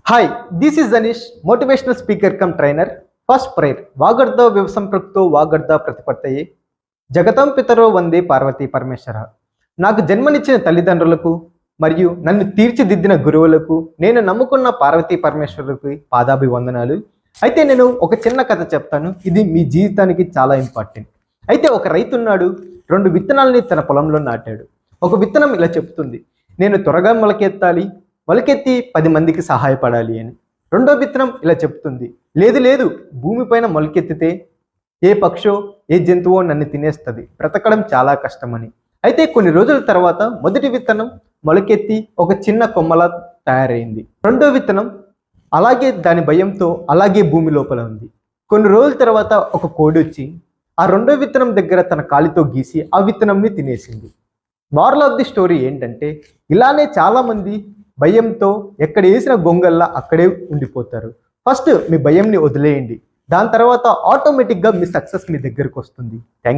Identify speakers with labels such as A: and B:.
A: Hi, this is Anish, motivational speaker cum trainer. First prayer. వాగర్ధ వివసంపృక్తో వాగర్ధ ప్రతిపత్తయే జగతం పితరో వందే పార్వతీ పరమేశ్వర. నాకు జన్మనిచ్చిన తల్లిదండ్రులకు మరియు నన్ను తీర్చిదిద్దిన గురువులకు, నేను నమ్ముకున్న పార్వతీ పరమేశ్వరులకు పాదాభివందనాలు. అయితే నేను ఒక చిన్న కథ చెప్తాను, ఇది మీ జీవితానికి చాలా ఇంపార్టెంట్. అయితే ఒక రైతు ఉన్నాడు, 2 విత్తనాలని తన పొలంలో నాటాడు. ఒక విత్తనం ఇలా చెప్తుంది, నేను త్వరగా మొలకెత్తి 10 మందికి సహాయపడాలి అని. రెండో విత్తనం ఇలా చెప్తుంది, లేదు భూమిపైన మొలకెత్తితే ఏ పక్షో ఏ జంతువో నన్ను తినేస్తుంది, బ్రతకడం చాలా కష్టమని. అయితే కొన్ని రోజుల తర్వాత మొదటి విత్తనం మొలకెత్తి ఒక చిన్న కొమ్మలా తయారైంది. రెండో విత్తనం అలాగే దాని భయంతో అలాగే భూమి లోపల ఉంది. కొన్ని రోజుల తర్వాత ఒక కోడి వచ్చి ఆ రెండో విత్తనం దగ్గర తన కాలితో గీసి ఆ విత్తనంని తినేసింది. మోరల్ ఆఫ్ ది స్టోరీ ఏంటంటే, ఇలానే చాలామంది భయంతో ఎక్కడ వేసిన గొంగల్లా అక్కడే ఉండిపోతారు. ఫస్ట్ మీ భయంని వదిలేయండి, దాని తర్వాత ఆటోమేటిక్గా మీ సక్సెస్ మీ దగ్గరకు వస్తుంది. Thank you.